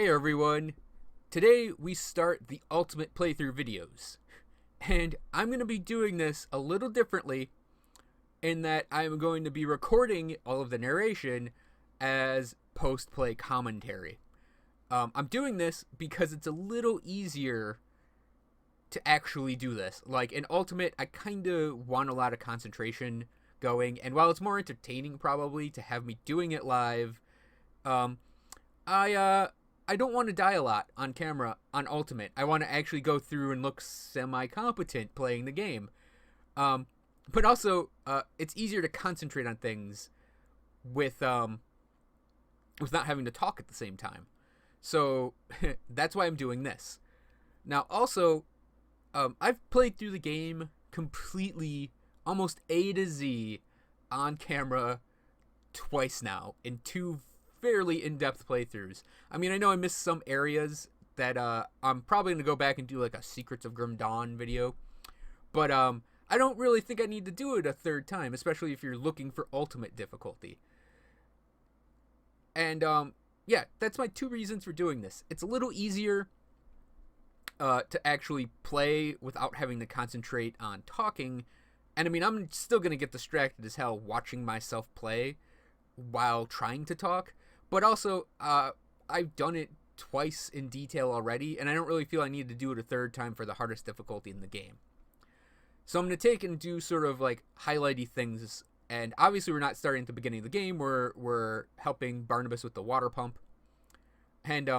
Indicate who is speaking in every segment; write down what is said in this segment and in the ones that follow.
Speaker 1: Hey everyone, today we start the ultimate playthrough videos, and I'm going to be doing this a little differently in that I'm going to be recording all of the narration as post-play commentary. I'm doing this because it's a little easier to actually do this. Like in Ultimate, I kind of want a lot of concentration going, and while it's more entertaining probably to have me doing it live, um, I don't want to die a lot on camera on Ultimate. I want to actually go through and look semi-competent playing the game. But also, it's easier to concentrate on things with not having to talk at the same time. So that's why I'm doing this. Now, also, I've played through the game completely, almost A to Z, on camera twice now in two fairly in-depth playthroughs. I mean, I know I missed some areas that I'm probably going to go back and do like a Secrets of Grim Dawn video. But I don't really think I need to do it a third time, especially if you're looking for ultimate difficulty. And yeah, that's my two reasons for doing this. It's a little easier to actually play without having to concentrate on talking. And I mean, I'm still going to get distracted as hell watching myself play while trying to talk. But also, I've done it twice in detail already, and I don't really feel I need to do it a third time for the hardest difficulty in the game. So I'm going to take and do sort of like highlighty things, and obviously we're not starting at the beginning of the game. We're helping Barnabas with the water pump. And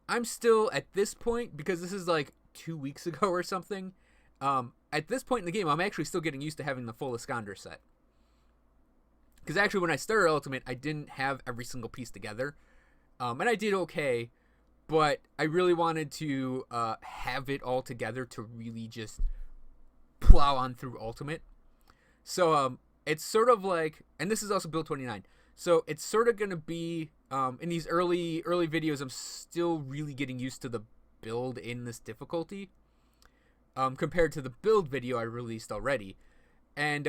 Speaker 1: I'm still, at this point, because this is like 2 weeks ago or something, at this point in the game, I'm actually still getting used to having the full Iskander set. Because actually, when I started Ultimate, I didn't have every single piece together. And I did okay, but I really wanted to have it all together to really just plow on through Ultimate. So it's sort of like, and this is also Build 29, so it's sort of going to be, in these early videos, I'm still really getting used to the build in this difficulty, compared to the build video I released already. And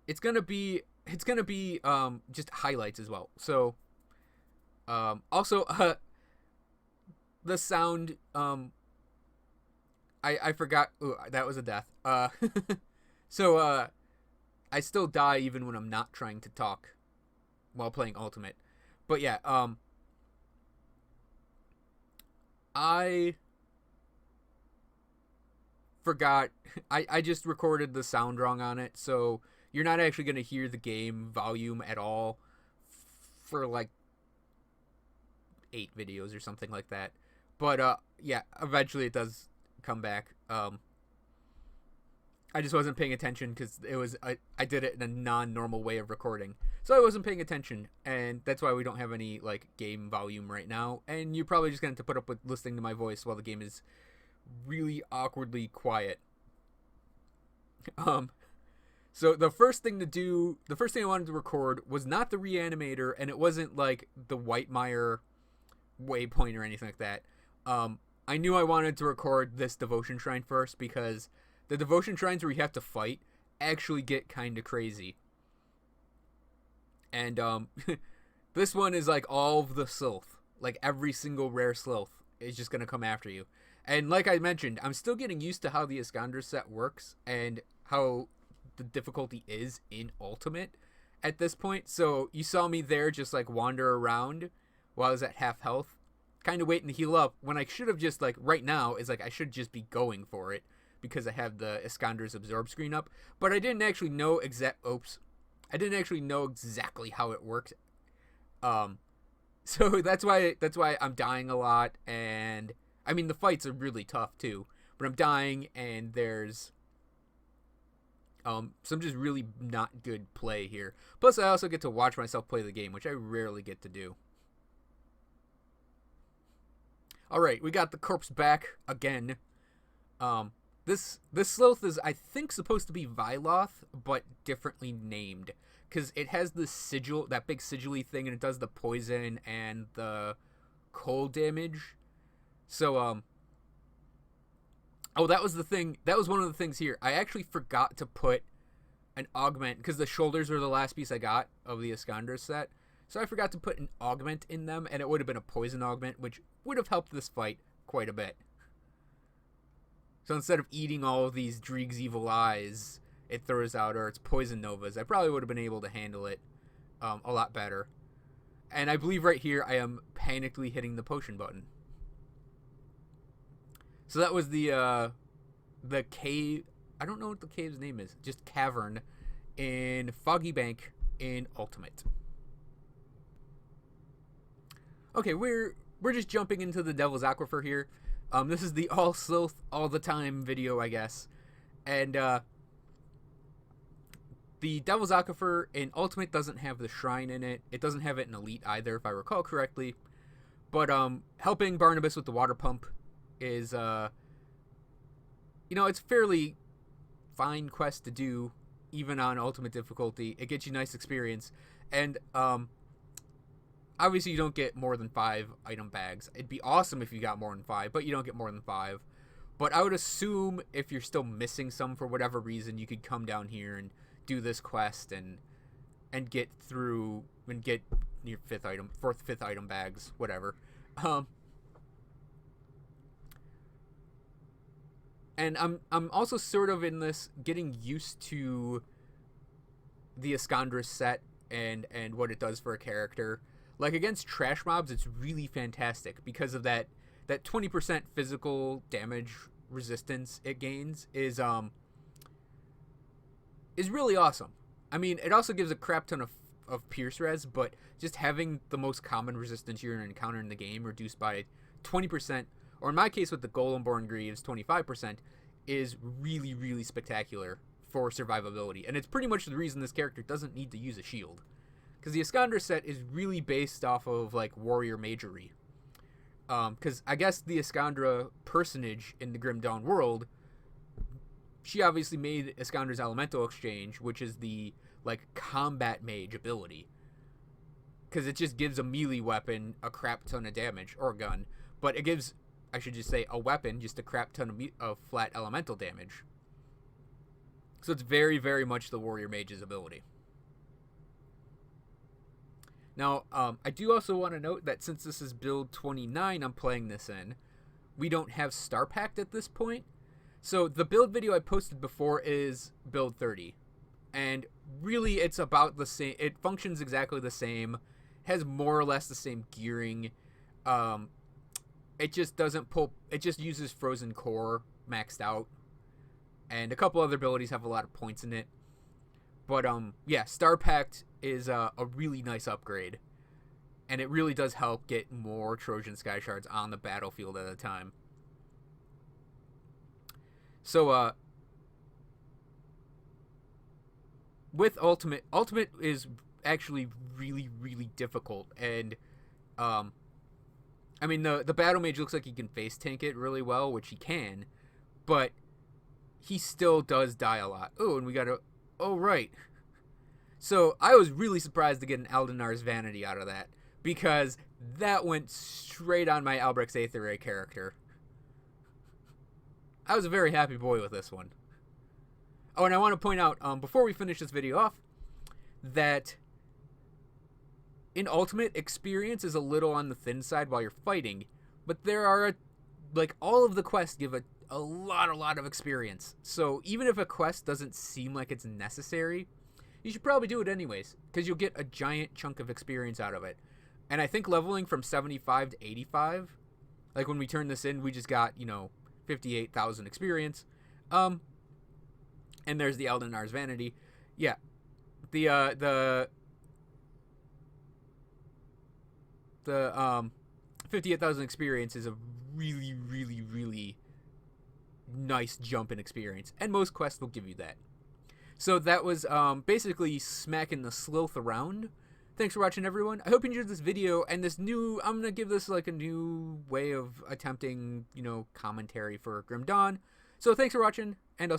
Speaker 1: it's gonna be just highlights as well. So also the sound, I forgot. Ooh, that was a death. So I still die even when I'm not trying to talk while playing Ultimate. But yeah, I forgot. I just recorded the sound wrong on it, so you're not actually going to hear the game volume at all for like 8 videos or something like that. But yeah, eventually it does come back. I just wasn't paying attention because I did it in a non-normal way of recording, so I wasn't paying attention, and that's why we don't have any like game volume right now. And you're probably just going to have to put up with listening to my voice while the game is really awkwardly quiet. So the first thing I wanted to record was not the reanimator, and it wasn't like the Whitemire waypoint or anything like that. I knew I wanted to record this devotion shrine first because the devotion shrines where you have to fight actually get kind of crazy. And this one is like all of the Slilth. Like every single rare Slilth is just going to come after you. And like I mentioned, I'm still getting used to how the Iskander set works and how the difficulty is in Ultimate at this point. So you saw me there just like wander around while I was at half health, kind of waiting to heal up, when I should have just, like, right now is like I should just be going for it because I have the Iskander's absorb screen up. But I didn't actually know I didn't actually know exactly how it worked. So that's why I'm dying a lot. And I mean, the fights are really tough too, but I'm dying, and there's some just really not good play here. Plus, I also get to watch myself play the game, which I rarely get to do. All right, we got the corpse back again. This Slilth is, I think, supposed to be Vyloth, but differently named, because it has the sigil, that big sigil-y thing, and it does the poison and the cold damage. So oh, that was the thing. That was one of the things here. I actually forgot to put an augment, because the shoulders were the last piece I got of the Iskander set. So I forgot to put an augment in them, and it would have been a poison augment, which would have helped this fight quite a bit. So instead of eating all of these Dreeg's evil eyes it throws out, or its poison novas, I probably would have been able to handle it a lot better. And I believe right here I am panically hitting the potion button. So that was the cave. I don't know what the cave's name is. Just cavern in Foggy Bank in Ultimate. Okay, we're just jumping into the Devil's Aquifer here. This is the all Slilth all the time video, I guess. And the Devil's Aquifer in Ultimate doesn't have the shrine in it. It doesn't have it in Elite either, if I recall correctly. But helping Barnabas with the water pump is, it's fairly fine quest to do, even on Ultimate difficulty. It gets you nice experience. And obviously you don't get more than 5 item bags. It'd be awesome if you got more than 5, but you don't get more than 5. But I would assume if you're still missing some for whatever reason, you could come down here and do this quest and get through and get your 5th item bags, whatever. And I'm also sort of in this getting used to the Iskandra set and what it does for a character. Like against trash mobs, it's really fantastic because of that 20% physical damage resistance it gains is really awesome. I mean, it also gives a crap ton of pierce res, but just having the most common resistance you're going to encounter in the game reduced by 20%, or in my case with the Golemborn Greaves, 25%, is really, really spectacular for survivability. And it's pretty much the reason this character doesn't need to use a shield. Because the Iskandra set is really based off of, like, warrior magery. Because I guess the Iskandra personage in the Grim Dawn world, she obviously made Iskandra's Elemental Exchange, which is the, like, combat mage ability. Because it just gives a melee weapon a crap ton of damage, or a gun. But it gives, I should just say, a weapon just a crap ton of flat elemental damage. So it's very, very much the warrior mage's ability. Now, I do also want to note that since this is build 29 I'm playing this in, we don't have Star Pact at this point. So the build video I posted before is build 30. And really it's about the same. It functions exactly the same. Has more or less the same gearing. It just doesn't pull. It just uses Frozen Core maxed out. And a couple other abilities have a lot of points in it. But, yeah, Star Pact is a really nice upgrade. And it really does help get more Trojan Sky Shards on the battlefield at a time. So, with Ultimate is actually really, really difficult. And, I mean, the Battle Mage looks like he can face tank it really well, which he can. But he still does die a lot. Oh, and we got a... Oh, right. So, I was really surprised to get an Eldenar's Vanity out of that, because that went straight on my Albrecht's Aether Ray character. I was a very happy boy with this one. Oh, and I want to point out, before we finish this video off, that in Ultimate, experience is a little on the thin side while you're fighting, but there are, like, all of the quests give a lot of experience. So even if a quest doesn't seem like it's necessary, you should probably do it anyways, because you'll get a giant chunk of experience out of it. And I think leveling from 75 to 85, like when we turn this in, we just got, 58,000 experience. And there's the Eldenar's Vanity. Yeah. The 58,000 experience is a really, really, really nice jump in experience, and most quests will give you that. So that was basically smacking the Slilth around. Thanks for watching, everyone. I hope you enjoyed this video and this new... I'm gonna give this like a new way of attempting, commentary for Grim Dawn. So thanks for watching, and I'll